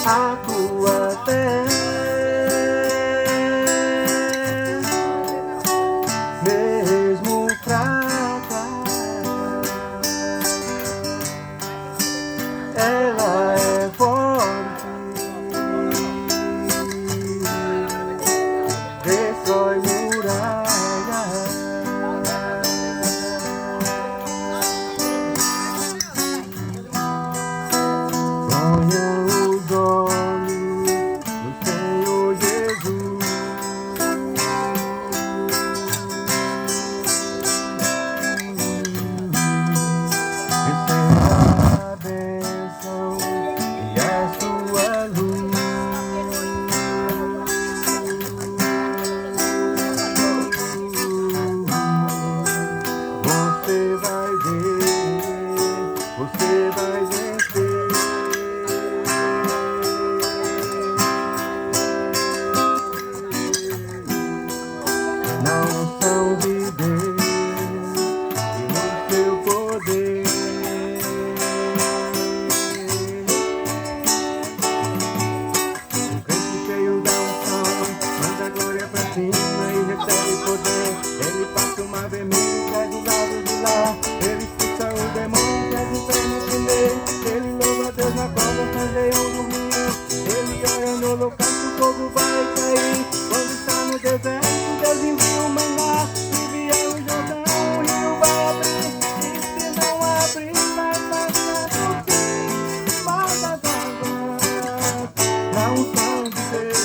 a tua fé, mesmo fraca, ela é forte, destrói muralhas. Ponha os olhos no Senhor Jesus, receba a bênção e a sua luz. Você vai ver, você vai vencer. Na unção de Deus e no seu poder. Um crente cheio da unção manda a glória pra cima e recebe poder. Ele passa o mar vermelho e sai do lado de lá. Ele expulsa o demônio que é do inferno primeiro. Ele louva a Deus na cova, faz leão dormir. Ele ora no holocausto, o fogo vai cair. Quando está no deserto, Deus envia o maná. Se vier o Jordão, o rio vai abrir. E se não abrir, vai passar por cima das águas. Na unção de Deus,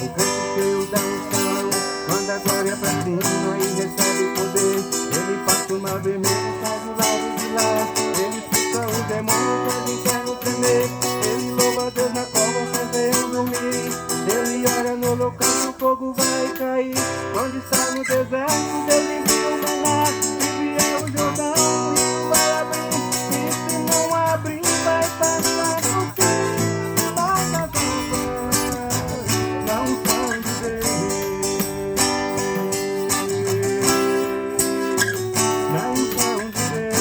o crente cheio da unção manda a glória pra cima e recebe poder. Ele passa o mar vermelho, sai do lado de lá. Ele expulsa o demônio que é do inferno tremer. Ele louva a Deus na cova, faz leão dormir. Ele ora no holocausto, o fogo vai cair. Quando está no deserto, Deus envia o maná. Se vier o Jordão, o rio vai abrir. E se não abrir, vai passar por cima das águas. Na unção de Deus, na unção de Deus.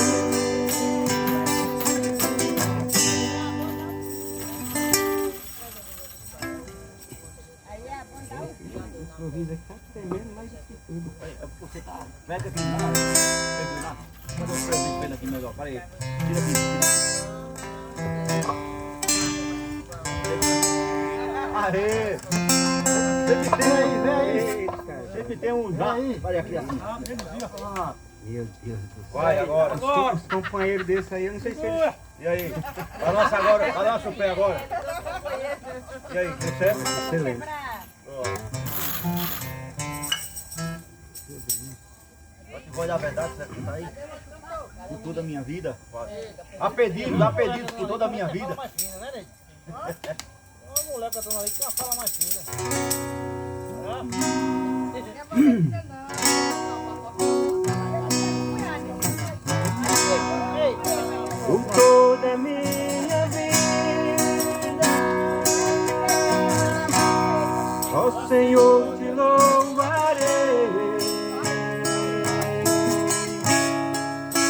Esse ouvido aqui tá tremendo mais do que tudo. É porque você tá. Pega aqui, não. Cadê o presente pra ele aqui melhor? Para aí. Tira aqui. Aê! Sempre tem aí, vem aí. Sempre tem um já. Olha aqui assim. Meu Deus do céu. Vai agora. Os companheiros desse aí, eu não sei se eles... E aí? Balança agora, balança o pé agora. E aí, deu certo? Excelente. Só te vou olhar a verdade, você tá aí? Por toda a minha vida. Há pedidos por toda a minha vida. Uma mulher que eu tô ali que tem uma fala mais fina. Por toda a minha vida, ó Senhor, te louvarei,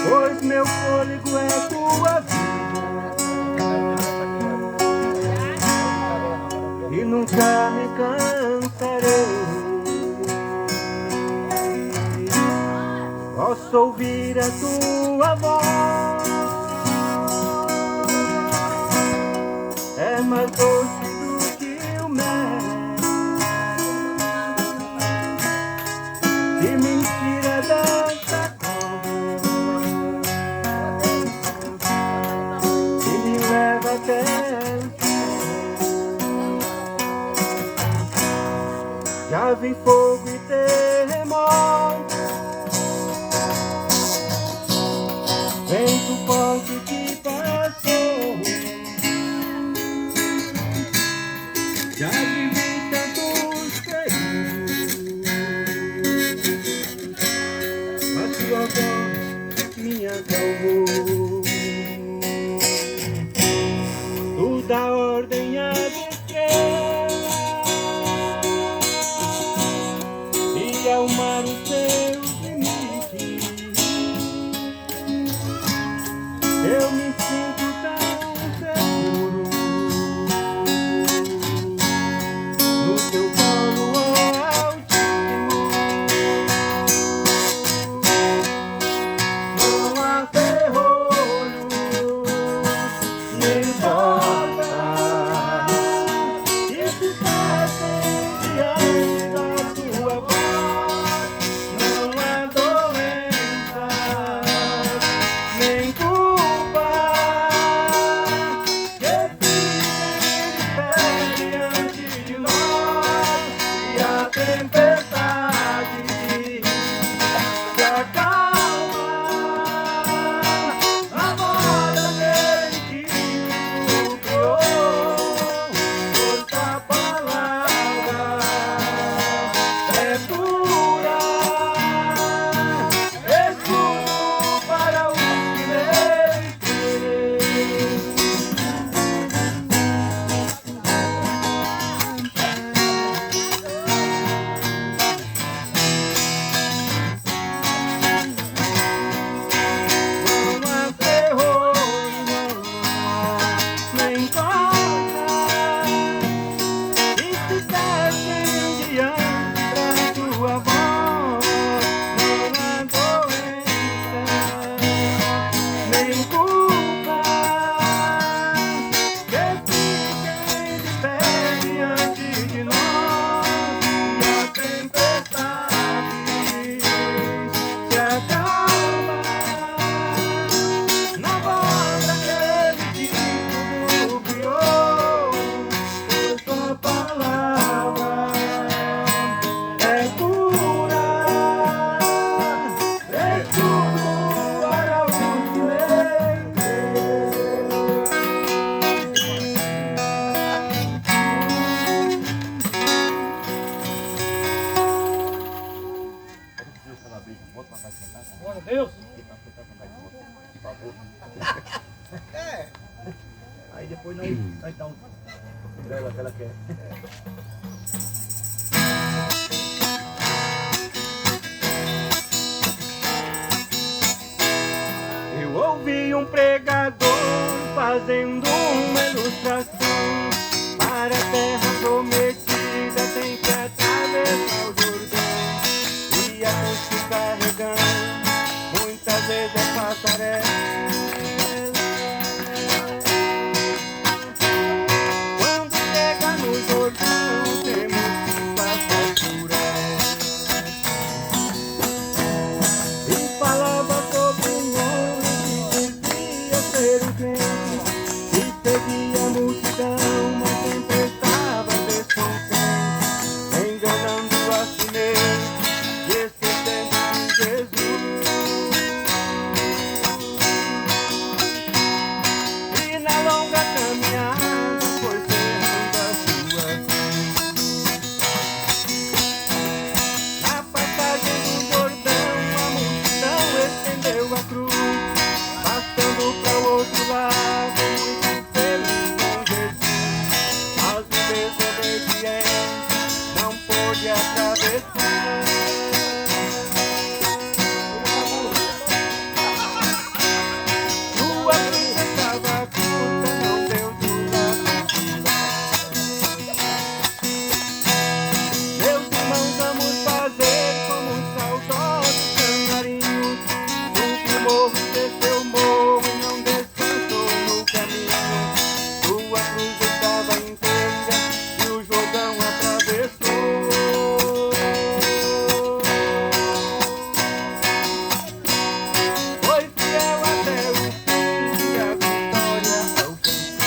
pois meu fôlego é tua vida e nunca me cansarei. Posso ouvir a tua voz, é mais doce do que o mel, que me tira dessa cova e me leva até o céu. Já vi fogo e terremoto, vento forte que passou. Já vivi tantos perigos, mas tua voz me acalmou. Tu dá ordem às estrelas e ao mar os teus limites. Eu me sinto tão feliz Eu. Por favor. Aí depois nós dá um dela que ela quer. Eu ouvi um pregador fazendo uma ilustração. Para a terra prometida tem que atravessar o Jordão. E a cruz que carregamos muitas vezes é passarela. Quando chega no Jordão temos que passar por ela. E falava sobre um homem que dizia ser o crente, e seguia a multidão, mas sempre estava descontente, enganando a si mesmo e esquecendo de Jesus. E na longa caminhada foi cerrando a sua vida. Na passagem do Jordão a multidão estendeu a cruz, passando para o outro lado, muito feliz com Jesus. Mas o desobediente não pôde atravessar. Sua cruz estava curta, não deu lugar para pular. Meus irmãos, vamos fazer como os saudosos canarinhos. Subiu o morro, desceu o morro e não descansou no caminho. Sua cruz estava inteira e o Jordão atravessou. Foi fiel até o fim e a vitória alcançou.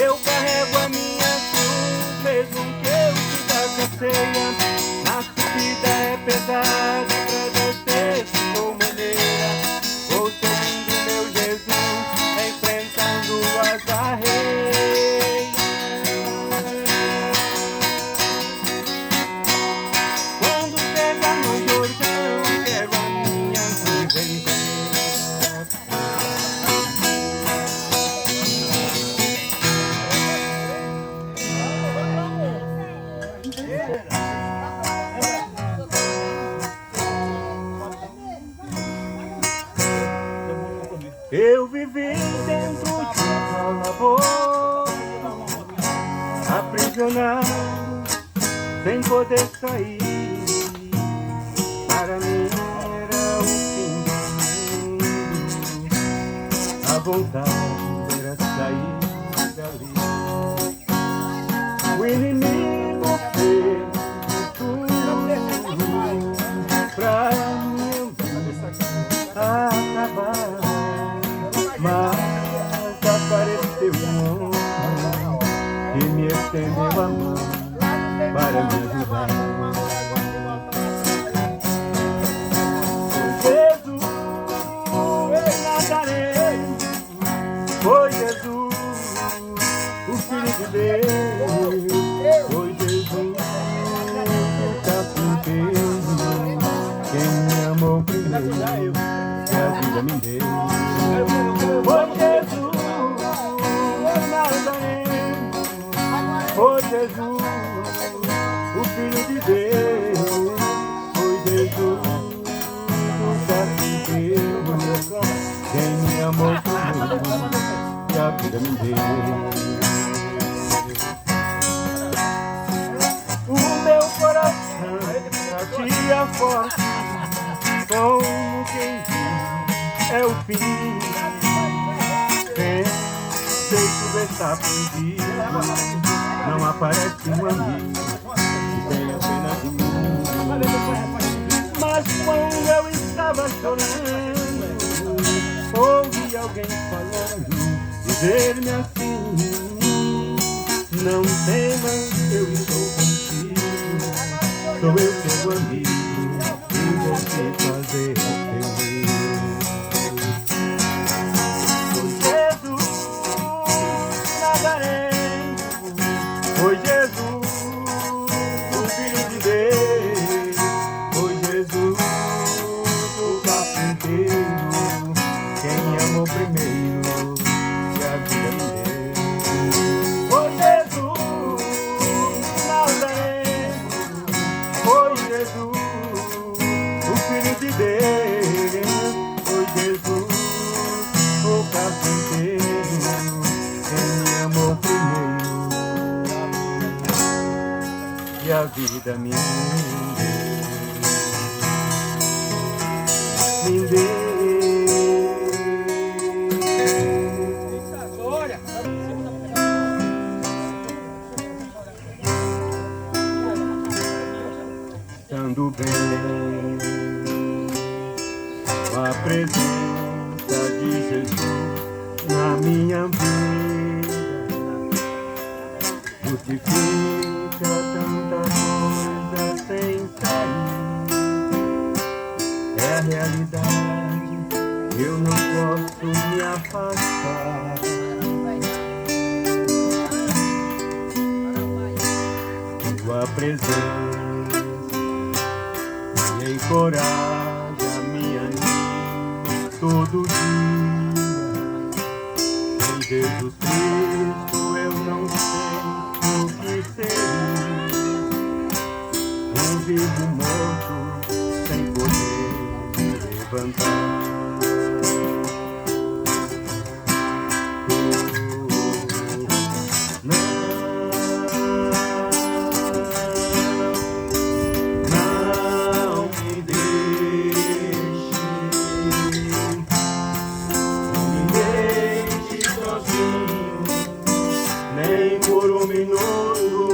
Eu carrego a minha cruz, mesmo que eu siga com ceia. Na subida é pesada, pra descer ficou maneira. Vou seguindo meu Jesus, enfrentando as arreias. Quando chega no Jordão, quero a minha cruz inteira. Eu vivi dentro de uma lavoura, aprisionado, sem poder sair. Para mim era o fim do mundo, a vontade era sair dali. O inimigo fez tudo pra minha vida acabar. Mas apareceu um homem que me estendeu a mão para me ajudar. Foi Jesus, Nazareno, foi Jesus, o Filho de Deus, foi Jesus, o carpinteiro, quem me amou primeiro, que a vida me deu. Foi Jesus, Nazareno, foi Jesus, o Filho de Deus, foi Jesus, o carpinteiro, quem me amou primeiro, que a vida me deu. O meu coração batia forte, como quem diz, é o fim. Sei que está perdido, não aparece um amigo que tenha pena de mim. Mas quando eu estava chorando, ouvi alguém falando, dizer-me assim: não temas, eu estou contigo, sou eu teu amigo, e vou te fazer feliz. Foi Jesus, o Jesus, o Filho de Deus, foi Jesus, o carpinteiro, quem me amou primeiro, e a vida me deu. Estando bem com a presença de Jesus na minha vida, justifica tanta coisa sem sair. É a realidade, eu não posso me afastar. Tua presença encoraja, me anima todo dia. Em Jesus Cristo eu não sei o que seria, um vivo morto sem poder me levantar. Nem por um minuto,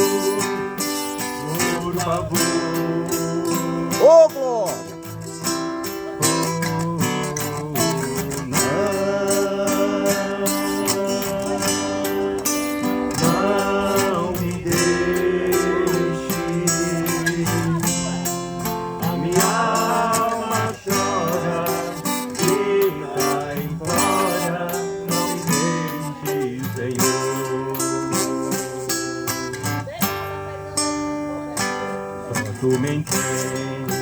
por favor. Ô, glória! Não me deixe, a minha alma chora, grita e implora, não me deixe, Senhor. Tu me entende,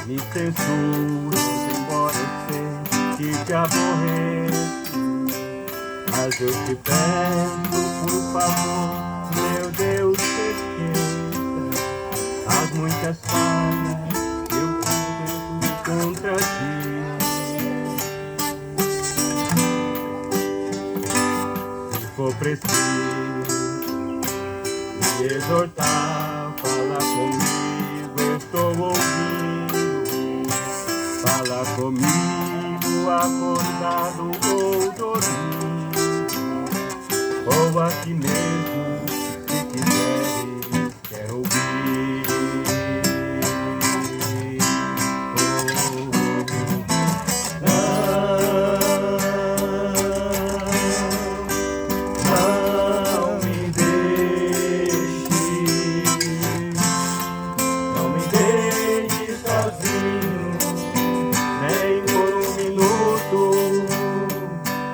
me censura, embora eu sei que te aborreço, mas eu te peço, por favor, meu Deus, esqueça as muitas falhas que eu cometo contra ti. Se for preciso me exortar, fala comigo, eu estou ouvindo. Fala comigo, acordado ou dormindo, ou aqui mesmo, se quiseres, quero ouvir. Não me deixe sozinho, nem por um minuto,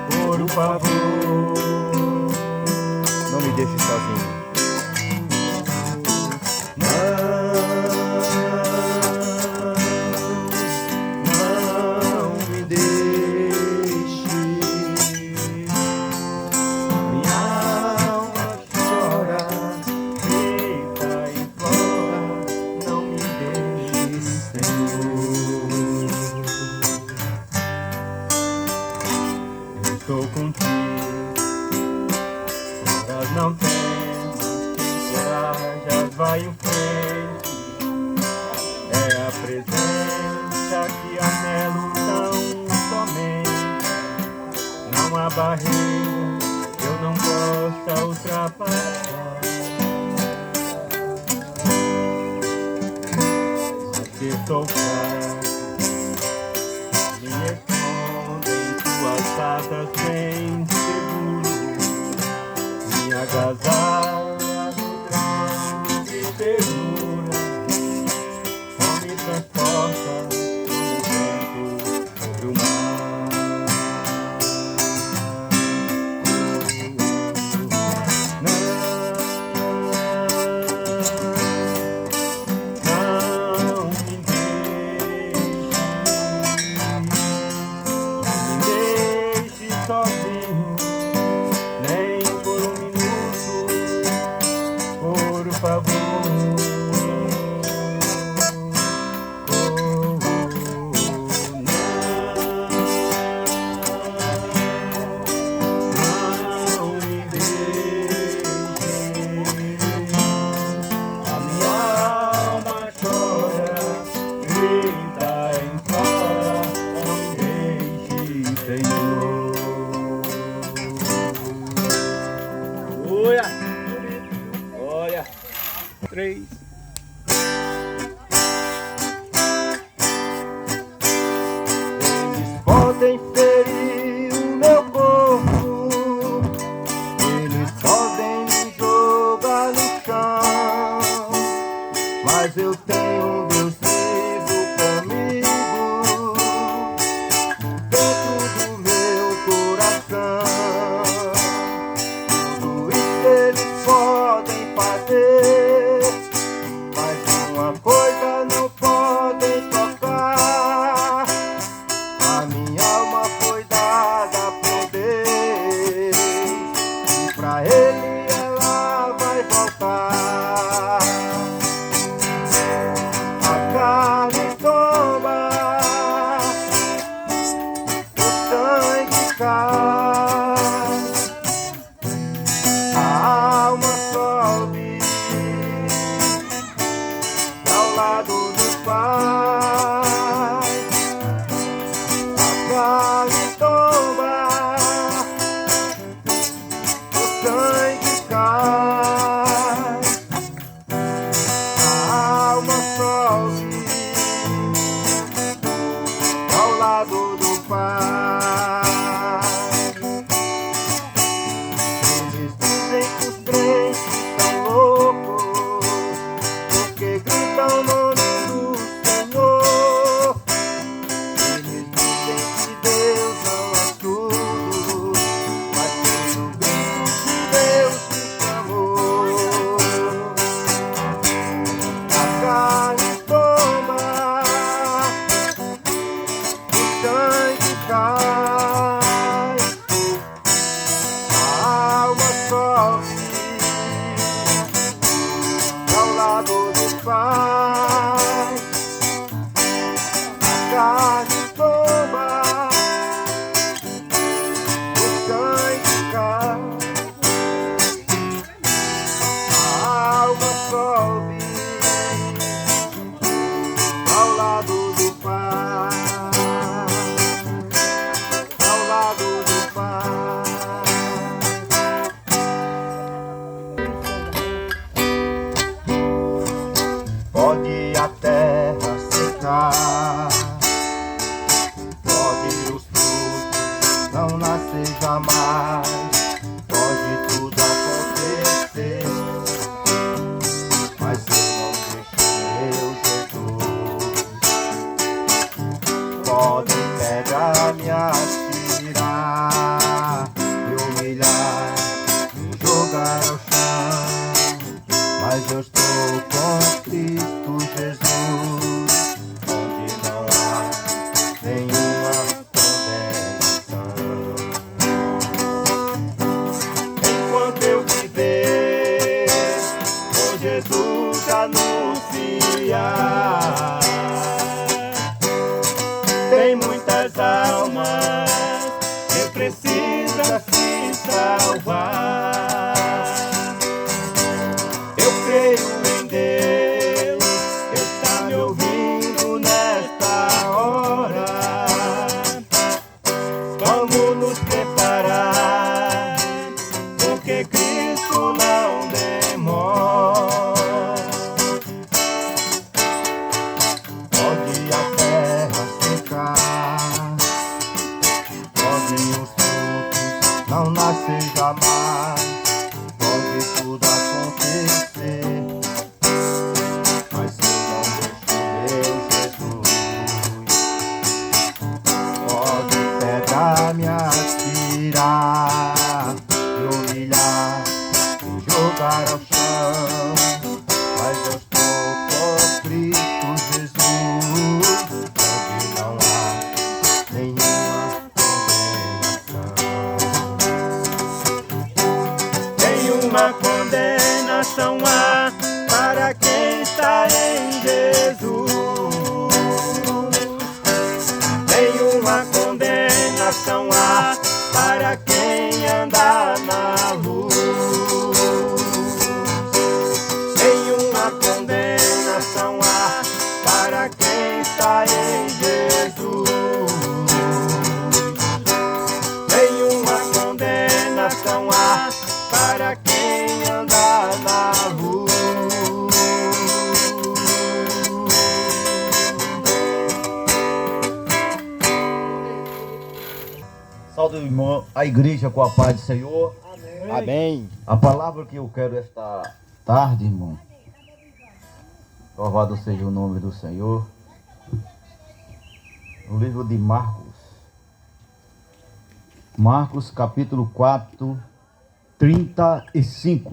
por favor. Não me deixe sozinho. Não me deixe, minha alma chora, grita e implora, não me deixe, Senhor. Eu estou contigo, horas não temos, quem corajas vai em frente. É a presença que anelo tão somente. Não há barreira, eu não possa ultrapassar. Porque estou fraco, me escondo em tuas asas bem seguro. Me agasalha no grande de ternura, me transporta como vento sobre o mar. Não me deixe sozinho, nem por um minuto, 3. Eles podem ferir o meu corpo, eles podem me jogar no chão, mas eu tenho um Deus vivo comigo, dentro do meu coração. Tudo isso eles podem fazer, mas uma coisa não podem tocar. A minha alma foi dada por Deus, e pra Ele ela vai voltar. A carne tomba, o sangue cai, a alma sobe ao lado do Pai. A carne tomba, o sangue cai, a alma sobe ao lado do Pai. Eles dizem que os crentes são loucos, porque gritam o nome do Senhor. Eles dizem que Deus não é tudo, mas pelo grito que Deus te chamou. A carne tomba, o sangue cai, a alma sobe ao lado do Pai. A carne tomba, o sangue cai, a alma sobe ao lado do Pai, ao lado do Pai. Pode a terra secar, pode os frutos não nascer jamais, pode tudo acontecer, mas eu não deixo meu Jesus. Pode pegar, me atirar, me humilhar, me jogar ao chão, mas eu estou com Cristo Jesus, onde não há nenhuma condenação. Enquanto eu viver, com Jesus anunciar, tem muitas almas que precisam se salvar. Eu creio em Deus, está me ouvindo nesta hora. Vamos nos preparar, porque Cristo não demora. Pode a terra secar, podem os frutos não nascer jamais, pode tudo acontecer, mas eu não deixo meu Jesus. Pode pegar, me atirar, me humilhar, me jogar ao chão, mas eu estou com Cristo Jesus, onde não há nenhuma condenação. Nenhuma condenação há para quem está em Jesus. Nenhuma condenação há para quem anda na luz. Nenhuma condenação há para quem está em Jesus. Nenhuma condenação há para quem anda na luz. Salve, irmão, a igreja com a paz do Senhor. Amém. A palavra que eu quero esta tarde, irmão. Louvado seja o nome do Senhor. No livro de Marcos. Marcos capítulo 4, 35.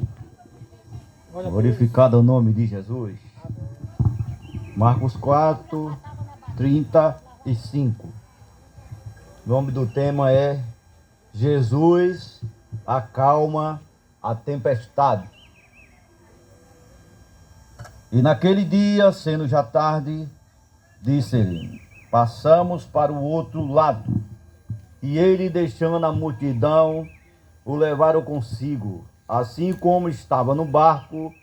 Glorificado o nome de Jesus. Marcos 4, 35. O nome do tema é Jesus acalma a tempestade. E naquele dia, sendo já tarde, disse-lhe: passamos para o outro lado. E ele, deixando a multidão, o levaram consigo, assim como estava no barco,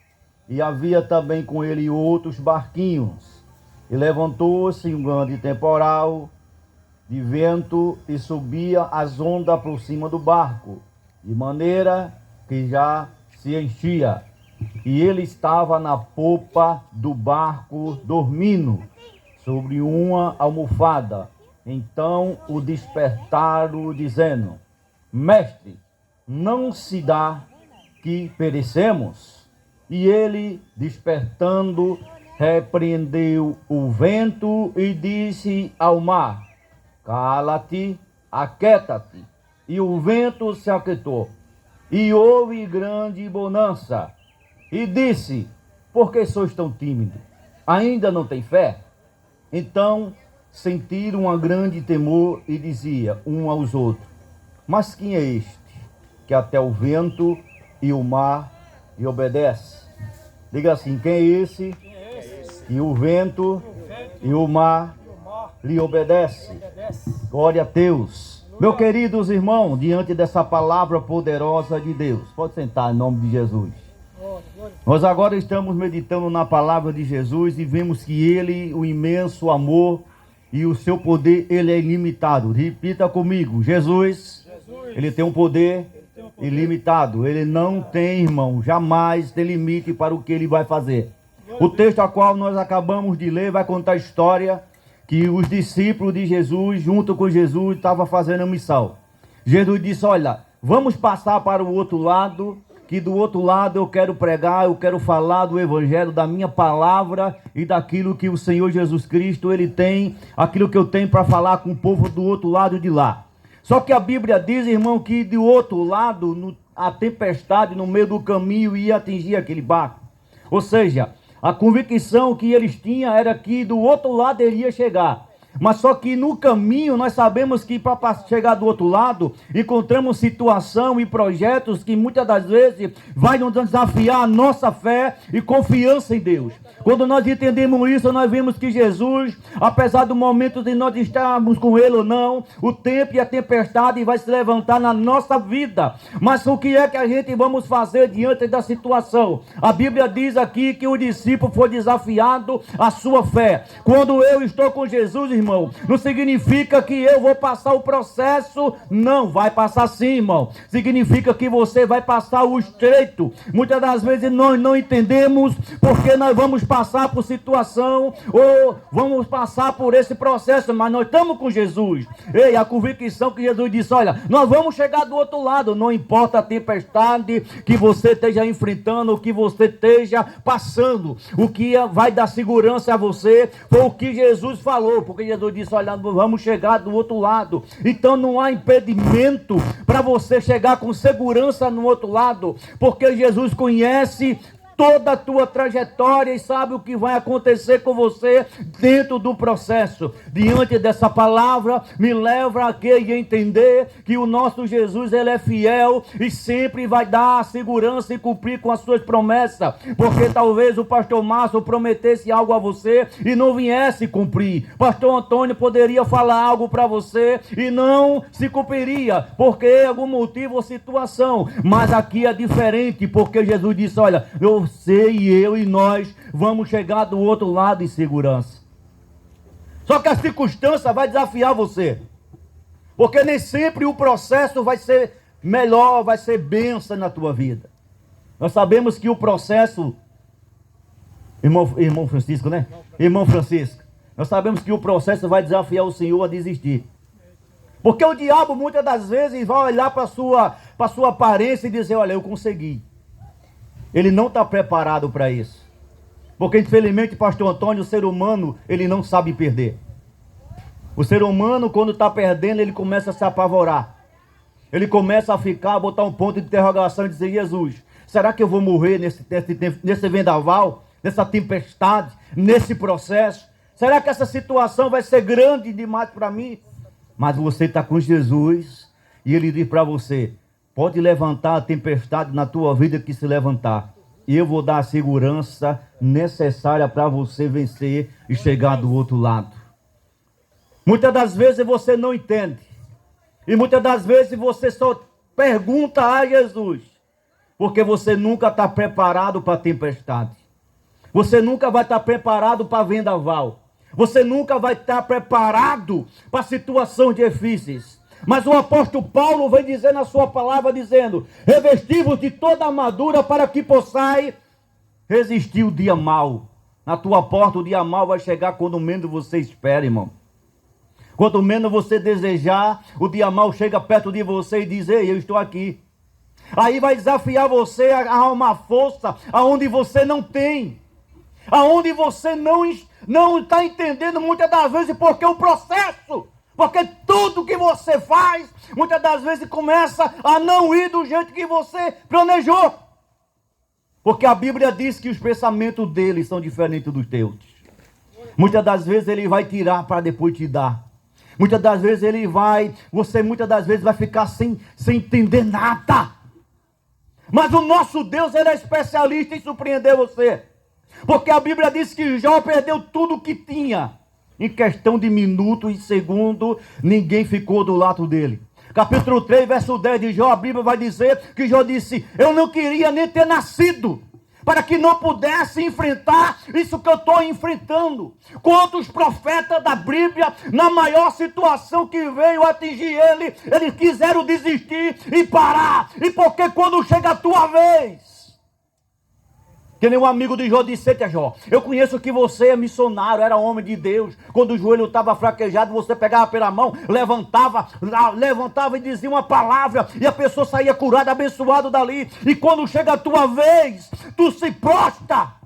e havia também com ele outros barquinhos. E levantou-se um grande temporal de vento, e subia as ondas por cima do barco, de maneira que já se enchia. E ele estava na popa do barco, dormindo sobre uma almofada. Então o despertaram, dizendo: Mestre, não se dá que perecemos? E ele, despertando, repreendeu o vento e disse ao mar: cala-te, aquieta-te. E o vento se aquietou, e houve grande bonança. E disse: por que sois tão tímidos? Ainda não tem fé? Então sentiram um grande temor e dizia um aos outros: mas quem é este, que até o vento e o mar lhe obedece? Diga assim: quem é esse? E o vento e o mar lhe obedece. Glória a Deus. Meus queridos irmãos, diante dessa palavra poderosa de Deus, pode sentar em nome de Jesus. Nós agora estamos meditando na palavra de Jesus e vemos que ele, o imenso amor e o seu poder, ele é ilimitado. Repita comigo: Jesus, ele tem um poder ilimitado. Ele não tem, irmão, jamais tem limite para o que ele vai fazer. O texto a qual nós acabamos de ler vai contar a história que os discípulos de Jesus, junto com Jesus, estavam fazendo a missão. Jesus disse: olha, vamos passar para o outro lado, que do outro lado eu quero pregar, eu quero falar do evangelho, da minha palavra e daquilo que o Senhor Jesus Cristo, ele tem, aquilo que eu tenho para falar com o povo do outro lado de lá. Só que a Bíblia diz, irmão, que do outro lado, a tempestade no meio do caminho ia atingir aquele barco. Ou seja, a convicção que eles tinham era que do outro lado ele ia chegar. Mas só que no caminho nós sabemos que para chegar do outro lado, encontramos situação e projetos que muitas das vezes vai nos desafiar a nossa fé e confiança em Deus. Quando nós entendemos isso, nós vemos que Jesus, apesar do momento de nós estarmos com Ele ou não, o tempo e a tempestade vai se levantar na nossa vida. Mas o que é que a gente vamos fazer diante da situação? A Bíblia diz aqui que o discípulo foi desafiado à sua fé. Quando eu estou com Jesus, irmão, não significa que eu vou passar o processo, não, vai passar sim, irmão. Significa que você vai passar o estreito. Muitas das vezes nós não entendemos porque nós vamos passar por situação ou vamos passar por esse processo, mas nós estamos com Jesus. Ei, a convicção que Jesus disse: olha, nós vamos chegar do outro lado, não importa a tempestade que você esteja enfrentando, o que você esteja passando, o que vai dar segurança a você foi o que Jesus falou, porque Jesus disse: olha, vamos chegar do outro lado. Então não há impedimento para você chegar com segurança no outro lado, porque Jesus conhece toda a tua trajetória e sabe o que vai acontecer com você dentro do processo. Diante dessa palavra, me leva a entender que o nosso Jesus, ele é fiel e sempre vai dar segurança e cumprir com as suas promessas, porque talvez o pastor Márcio prometesse algo a você e não viesse cumprir. Pastor Antônio poderia falar algo para você e não se cumpriria, porque algum motivo ou situação, mas aqui é diferente, porque Jesus disse: olha, você e eu e nós vamos chegar do outro lado em segurança. Só que a circunstância vai desafiar você, porque nem sempre o processo vai ser melhor, vai ser bênção na tua vida. Nós sabemos que o processo, irmão Francisco, né? Irmão Francisco, nós sabemos que o processo vai desafiar o Senhor a desistir. Porque o diabo muitas das vezes vai olhar para a sua aparência e dizer, olha, eu consegui. Ele não está preparado para isso. Porque infelizmente, pastor Antônio, o ser humano, ele não sabe perder. O ser humano, quando está perdendo, ele começa a se apavorar. Ele começa a botar um ponto de interrogação e dizer, Jesus, será que eu vou morrer nesse vendaval, nessa tempestade, nesse processo? Será que essa situação vai ser grande demais para mim? Mas você está com Jesus e ele diz para você, pode levantar a tempestade na tua vida que se levantar. E eu vou dar a segurança necessária para você vencer e chegar do outro lado. Muitas das vezes você não entende. E muitas das vezes você só pergunta a Jesus. Porque você nunca está preparado para a tempestade. Você nunca vai estar preparado para vendaval. Você nunca vai estar preparado para situações difíceis. Mas o apóstolo Paulo vem dizer na sua palavra, dizendo, revesti-vos de toda a armadura para que possais resistir o dia mau. Na tua porta o dia mau vai chegar quando menos você espera, irmão. Quanto menos você desejar, o dia mau chega perto de você e diz, ei, eu estou aqui. Aí vai desafiar você a arrumar força aonde você não tem. Aonde você não está entendendo muitas das vezes porque o processo, porque tudo que você faz, muitas das vezes começa a não ir do jeito que você planejou. Porque a Bíblia diz que os pensamentos dele são diferentes dos teus. Muitas das vezes ele vai tirar para depois te dar. Muitas das vezes você muitas das vezes vai ficar sem entender nada. Mas o nosso Deus, ele é especialista em surpreender você. Porque a Bíblia diz que Jó perdeu tudo o que tinha. Em questão de minuto e segundo, ninguém ficou do lado dele. Capítulo 3, verso 10 de Jó, a Bíblia vai dizer que Jó disse, eu não queria nem ter nascido, para que não pudesse enfrentar isso que eu estou enfrentando. Quantos profetas da Bíblia, na maior situação que veio atingir eles quiseram desistir e parar. E porque quando chega a tua vez, que nem um amigo de Jó disse, Jó, eu conheço que você é missionário, era homem de Deus. Quando o joelho estava fraquejado, você pegava pela mão, levantava e dizia uma palavra, e a pessoa saía curada, abençoada dali. E quando chega a tua vez, tu se prostra.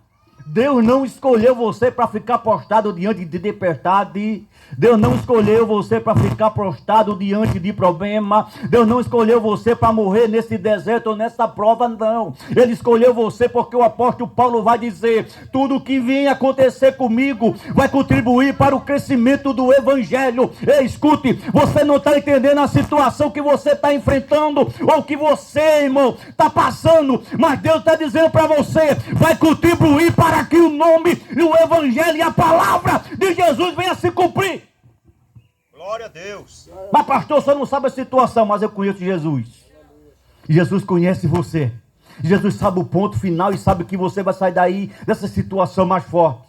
Deus não escolheu você para ficar prostrado diante de tempestade. Deus não escolheu você para ficar prostrado diante de problema. Deus não escolheu você para morrer nesse deserto ou nessa prova, não. Ele escolheu você porque o apóstolo Paulo vai dizer, tudo que vem acontecer comigo vai contribuir para o crescimento do evangelho. Ei, escute, você não está entendendo a situação que você está enfrentando ou que você, irmão, está passando, mas Deus está dizendo para você, vai contribuir para que o nome e o evangelho e a palavra de Jesus venha se cumprir. Glória a Deus. Mas pastor, você não sabe a situação, mas eu conheço Jesus. Jesus conhece você. Jesus sabe o ponto final e sabe que você vai sair daí dessa situação mais forte.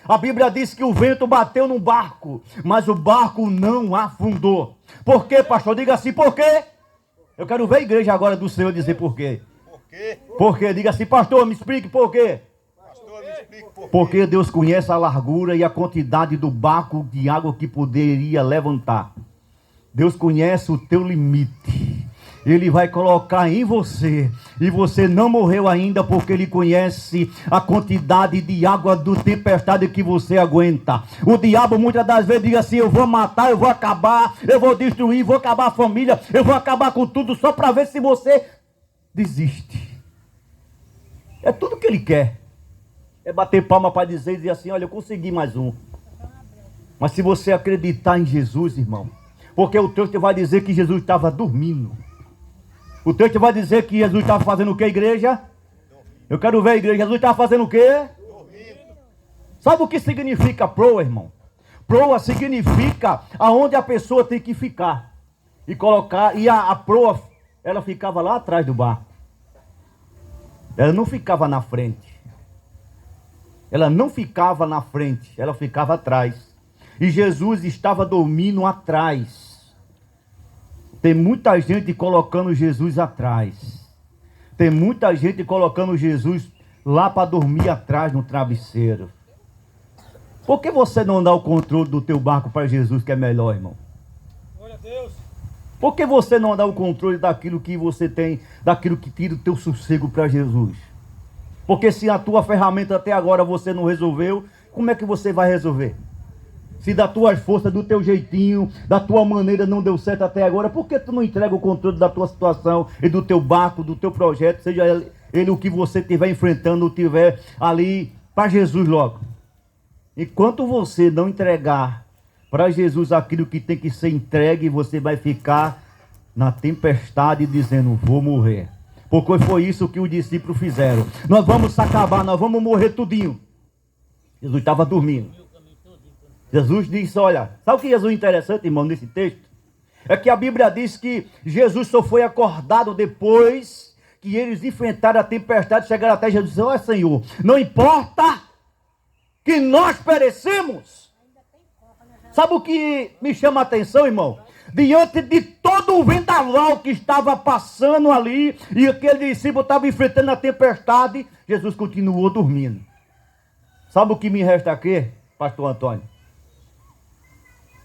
A Bíblia diz que o vento bateu num barco, mas o barco não afundou. Por quê, pastor? Diga assim, por quê? Eu quero ver a igreja agora do Senhor dizer por quê. Por quê? Por quê? Diga assim, pastor, me explique por quê. Porque Deus conhece a largura e a quantidade do barco de água que poderia levantar. Deus conhece o teu limite. Ele vai colocar em você. E você não morreu ainda porque Ele conhece a quantidade de água do tempestade que você aguenta. O diabo muitas das vezes diz assim, eu vou matar, eu vou acabar, eu vou destruir, vou acabar a família, eu vou acabar com tudo só para ver se você desiste. É tudo que ele quer. É bater palma para dizer assim, olha, eu consegui mais um. Mas se você acreditar em Jesus, irmão, porque o texto vai dizer que Jesus estava dormindo. O texto vai dizer que Jesus estava fazendo o que, igreja? Eu quero ver a igreja. Jesus estava fazendo o quê? Dormindo. Sabe o que significa proa, irmão? Proa significa aonde a pessoa tem que ficar. E colocar, e a proa, ela ficava lá atrás do barco. Ela não ficava na frente. Ela não ficava na frente, ela ficava atrás. E Jesus estava dormindo atrás. Tem muita gente colocando Jesus atrás. Tem muita gente colocando Jesus lá para dormir atrás no travesseiro. Por que você não dá o controle do teu barco para Jesus, que é melhor, irmão? Glória a Deus. Por que você não dá o controle daquilo que você tem, daquilo que tira o teu sossego para Jesus? Porque se a tua ferramenta até agora você não resolveu, como é que você vai resolver? Se da tuas forças, do teu jeitinho, da tua maneira não deu certo até agora, por que tu não entrega o controle da tua situação e do teu barco, do teu projeto, seja ele o que você estiver enfrentando, estiver ali, para Jesus logo? Enquanto você não entregar para Jesus aquilo que tem que ser entregue, você vai ficar na tempestade dizendo, vou morrer. Porque foi isso que os discípulos fizeram. Nós vamos se acabar, nós vamos morrer tudinho. Jesus estava dormindo. Jesus disse, olha, sabe o que Jesus é interessante, irmão, nesse texto? É que a Bíblia diz que Jesus só foi acordado depois que eles enfrentaram a tempestade, chegaram até Jesus e disseram, olha, Senhor, não importa que nós perecemos. Sabe o que me chama a atenção, irmão? Diante de todo o vendaval que estava passando ali, e aquele discípulo estava enfrentando a tempestade, Jesus continuou dormindo. Sabe o que me resta aqui, pastor Antônio?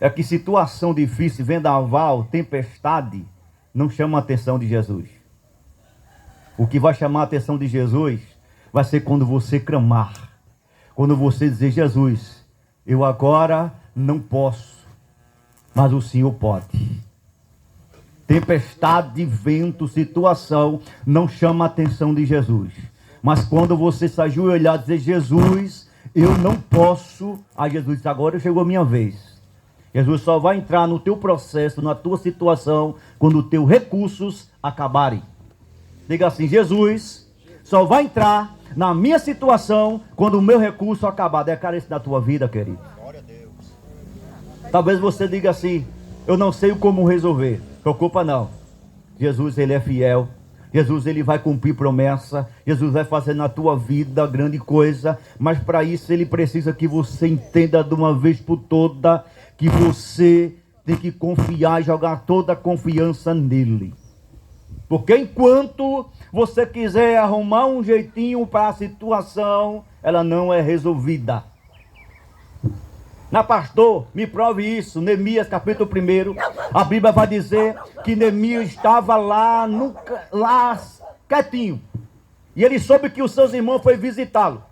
É que situação difícil, vendaval, tempestade, não chama a atenção de Jesus. O que vai chamar a atenção de Jesus vai ser quando você clamar. Quando você dizer, Jesus, eu agora não posso, mas o Senhor pode. Tempestade, vento, situação, não chama a atenção de Jesus. Mas quando você se ajoelhar e dizer, Jesus, eu não posso, aí Jesus diz, agora chegou a minha vez. Jesus só vai entrar no teu processo, na tua situação, quando os teus recursos acabarem. Diga assim, Jesus só vai entrar na minha situação quando o meu recurso acabar. Declara isso na tua vida, querido. Glória a Deus. Talvez você diga assim, eu não sei como resolver. Preocupa não. Jesus, ele é fiel. Jesus, ele vai cumprir promessa. Jesus vai fazer na tua vida grande coisa. Mas para isso ele precisa que você entenda de uma vez por toda que você tem que confiar e jogar toda a confiança nele. Porque enquanto você quiser arrumar um jeitinho para a situação, ela não é resolvida. Na pastor, me prove isso. Neemias capítulo 1, a Bíblia vai dizer que Neemias estava lá quietinho. E ele soube que os seus irmãos foram visitá-lo.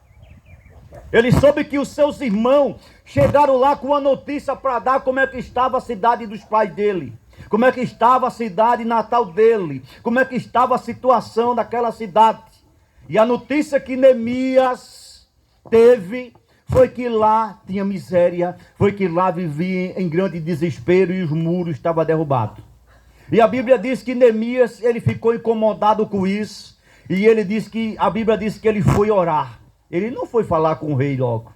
Ele soube que os seus irmãos chegaram lá com a notícia para dar como é que estava a cidade dos pais dele. Como é que estava a cidade natal dele. Como é que estava a situação daquela cidade. E a notícia que Neemias teve foi que lá tinha miséria. Foi que lá vivia em grande desespero e os muros estavam derrubados. E a Bíblia diz que Neemias, ele ficou incomodado com isso. E ele diz que, a Bíblia diz que ele foi orar. Ele não foi falar com o rei logo.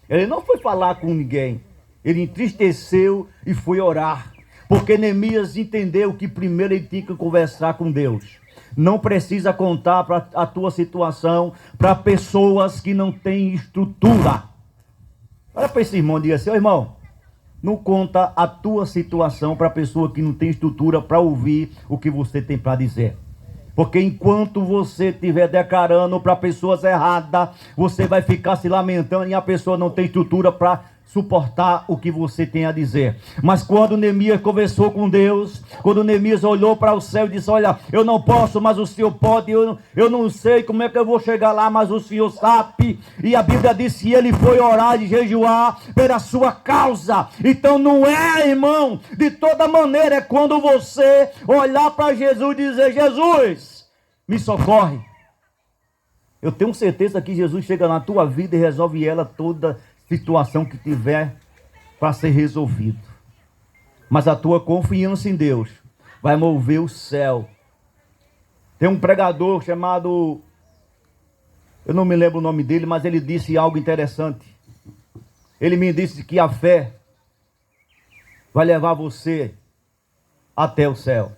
Ele não foi falar com ninguém. Ele entristeceu e foi orar. Porque Neemias entendeu que primeiro ele tinha que conversar com Deus. Não precisa contar para a tua situação para pessoas que não têm estrutura. Olha para esse irmão e diga assim, ô irmão, não conta a tua situação para a pessoa que não tem estrutura para ouvir o que você tem para dizer. Porque enquanto você estiver declarando para pessoas erradas, você vai ficar se lamentando e a pessoa não tem estrutura para suportar o que você tem a dizer. Mas quando Neemias conversou com Deus, quando Neemias olhou para o céu e disse, olha, eu não posso, mas o Senhor pode, eu não sei como é que eu vou chegar lá, mas o Senhor sabe. E a Bíblia diz que ele foi orar e jejuar pela sua causa. Então não é, irmão, de toda maneira, é quando você olhar para Jesus e dizer, Jesus, me socorre. Eu tenho certeza que Jesus chega na tua vida e resolve ela toda situação que tiver para ser resolvido. Mas a tua confiança em Deus vai mover o céu. Tem um pregador chamado, eu não me lembro o nome dele, mas ele disse algo interessante. Ele me disse que a fé vai levar você até o céu.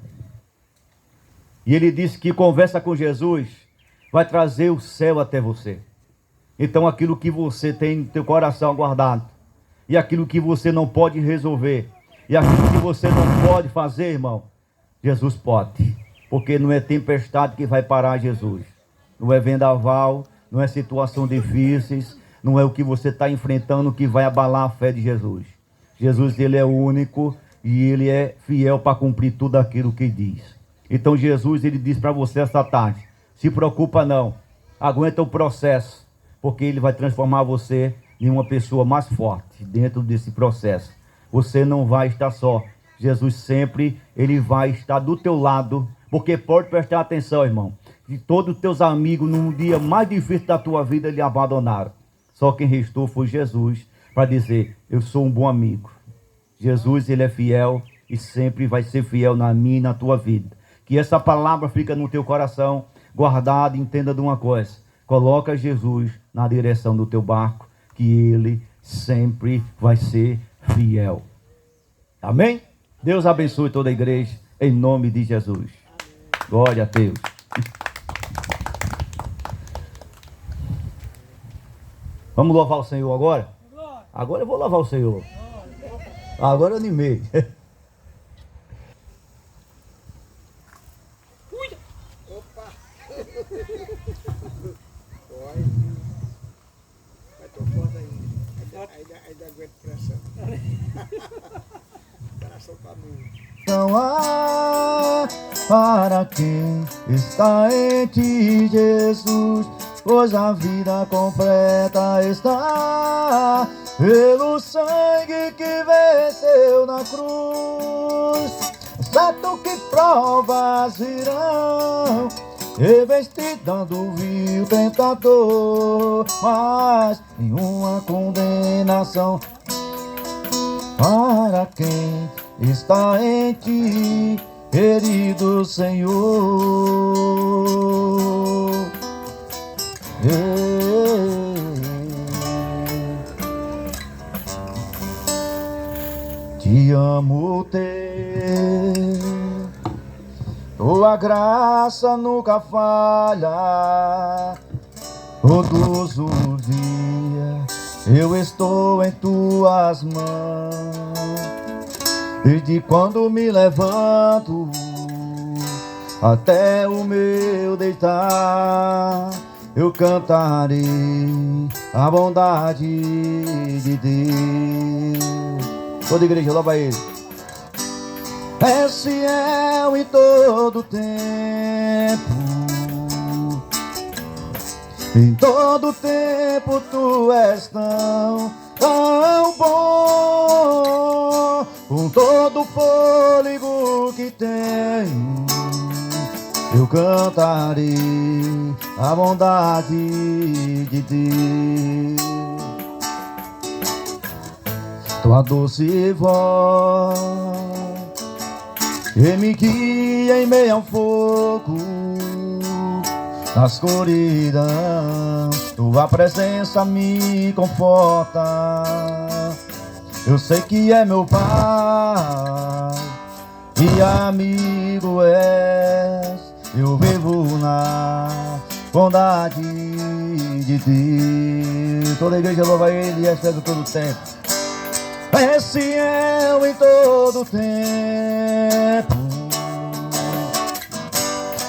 E ele disse que conversa com Jesus vai trazer o céu até você. Então aquilo que você tem no teu coração guardado, e aquilo que você não pode resolver, e aquilo que você não pode fazer, irmão, Jesus pode. Porque não é tempestade que vai parar Jesus. Não é vendaval, não é situação difíceis, não é o que você está enfrentando que vai abalar a fé de Jesus. Jesus, ele é o único e ele é fiel para cumprir tudo aquilo que diz. Então Jesus, ele diz para você esta tarde, se preocupa não, aguenta o processo, porque ele vai transformar você em uma pessoa mais forte dentro desse processo. Você não vai estar só. Jesus sempre, ele vai estar do teu lado, porque pode prestar atenção, irmão, de todos os teus amigos, num dia mais difícil da tua vida, lhe abandonaram. Só quem restou foi Jesus, para dizer, eu sou um bom amigo. Jesus, ele é fiel e sempre vai ser fiel na minha e na tua vida. Que essa palavra fica no teu coração, guardada, entenda de uma coisa. Coloca Jesus na direção do teu barco, que ele sempre vai ser fiel. Amém? Deus abençoe toda a igreja, em nome de Jesus. Glória a Deus. Vamos louvar o Senhor agora? Agora eu vou louvar o Senhor. Agora eu animei. Opa! Vai tão forte ainda. Ainda aguento pressão. Pressão pra mim. Não há para quem está em ti, Jesus, pois a vida completa está pelo sangue que venceu na cruz. Certo que provas virão, e vens te dando vil tentador, mas nenhuma condenação para quem está em ti, querido Senhor. Te amo ter, tua graça nunca falha. Todos os dias eu estou em tuas mãos. Desde quando me levanto até o meu deitar, eu cantarei a bondade de Deus. Toda igreja, louva ele. É fiel em todo tempo, em todo tempo tu és tão bom. Com todo o fôlego que tenho, eu cantarei a bondade de Deus. Tua doce voz que me guia em meio ao fogo, na escuridão, tua presença me conforta. Eu sei que é meu Pai e amigo és, eu vivo na bondade de Deus. Toda a igreja louva ele e é fiel todo o tempo. É fiel em todo tempo,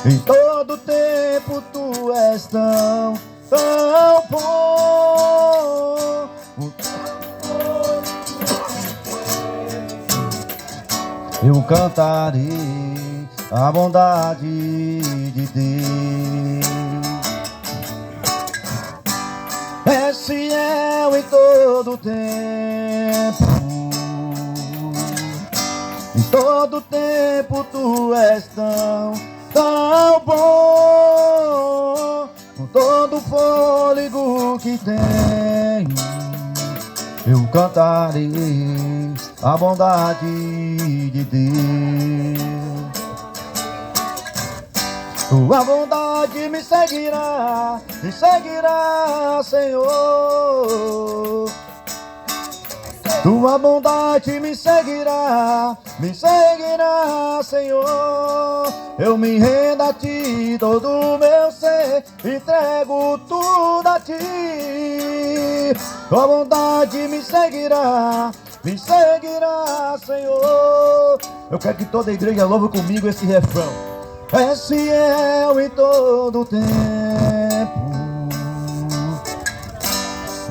em todo tempo tu és tão bom. Eu cantarei a bondade de Deus. É fiel em todo tempo, em todo tempo tu és tão bom. Com todo o fôlego que tenho, eu cantarei a bondade de Deus. Tua bondade me seguirá, Senhor. Tua bondade me seguirá, Senhor. Eu me rendo a ti, todo o meu ser, entrego tudo a ti. Tua bondade me seguirá, Senhor. Eu quero que toda a igreja louve comigo esse refrão. És fiel em todo tempo,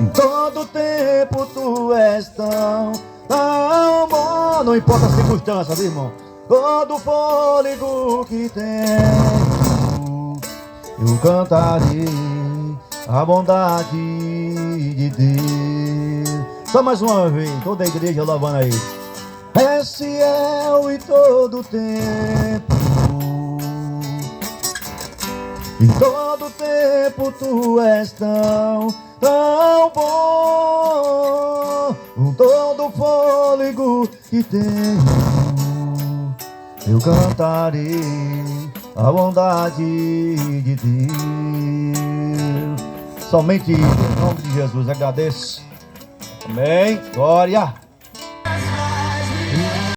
em todo tempo tu és tão tão bom. Não importa a circunstância, viu, irmão? Todo fôlego que tenho, eu cantarei a bondade de Deus. Só mais uma vez, toda a igreja louvando aí. És fiel em todo tempo, em todo tempo tu és tão bom. Com todo fôlego que tenho, eu cantarei a bondade de Deus. Somente em nome de Jesus agradeço. Amém. Glória.